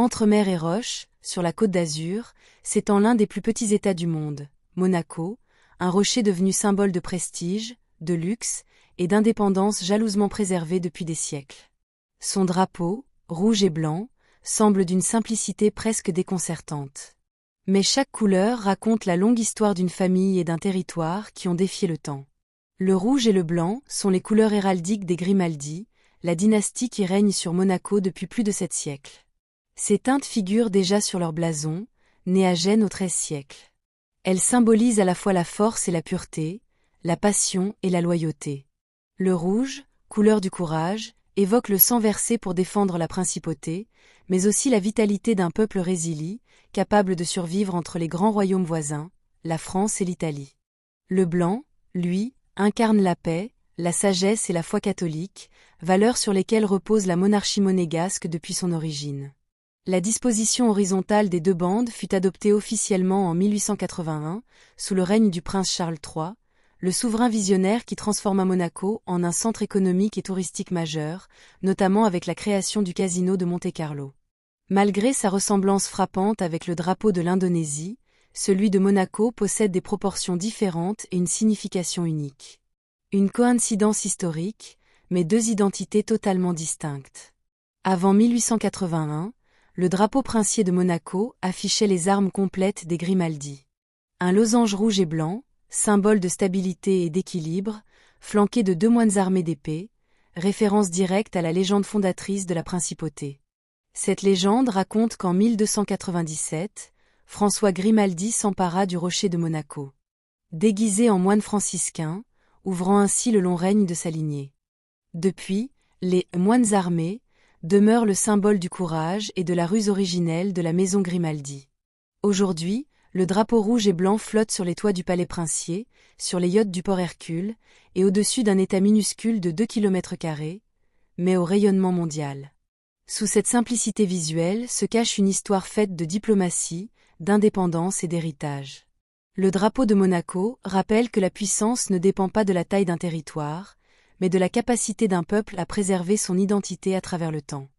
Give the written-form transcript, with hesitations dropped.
Entre mer et roche, sur la côte d'Azur, s'étend l'un des plus petits États du monde, Monaco, un rocher devenu symbole de prestige, de luxe et d'indépendance jalousement préservé depuis des siècles. Son drapeau, rouge et blanc, semble d'une simplicité presque déconcertante. Mais chaque couleur raconte la longue histoire d'une famille et d'un territoire qui ont défié le temps. Le rouge et le blanc sont les couleurs héraldiques des Grimaldi, la dynastie qui règne sur Monaco depuis plus de 7 siècles. Ces teintes figurent déjà sur leur blason, né à Gênes au XIIIe siècle. Elles symbolisent à la fois la force et la pureté, la passion et la loyauté. Le rouge, couleur du courage, évoque le sang versé pour défendre la principauté, mais aussi la vitalité d'un peuple résilient, capable de survivre entre les grands royaumes voisins, la France et l'Italie. Le blanc, lui, incarne la paix, la sagesse et la foi catholique, valeurs sur lesquelles repose la monarchie monégasque depuis son origine. La disposition horizontale des deux bandes fut adoptée officiellement en 1881, sous le règne du prince Charles III, le souverain visionnaire qui transforma Monaco en un centre économique et touristique majeur, notamment avec la création du casino de Monte-Carlo. Malgré sa ressemblance frappante avec le drapeau de l'Indonésie, celui de Monaco possède des proportions différentes et une signification unique. Une coïncidence historique, mais deux identités totalement distinctes. Avant 1881, le drapeau princier de Monaco affichait les armes complètes des Grimaldi. Un losange rouge et blanc, symbole de stabilité et d'équilibre, flanqué de 2 moines armés d'épées, référence directe à la légende fondatrice de la principauté. Cette légende raconte qu'en 1297, François Grimaldi s'empara du rocher de Monaco. Déguisé en moine franciscain, ouvrant ainsi le long règne de sa lignée. Depuis, les « moines armés » demeurent le symbole du courage et de la ruse originelle de la maison Grimaldi. Aujourd'hui, le drapeau rouge et blanc flotte sur les toits du palais princier, sur les yachts du port Hercule, et au-dessus d'un état minuscule de 2 km², mais au rayonnement mondial. Sous cette simplicité visuelle se cache une histoire faite de diplomatie, d'indépendance et d'héritage. Le drapeau de Monaco rappelle que la puissance ne dépend pas de la taille d'un territoire, mais de la capacité d'un peuple à préserver son identité à travers le temps.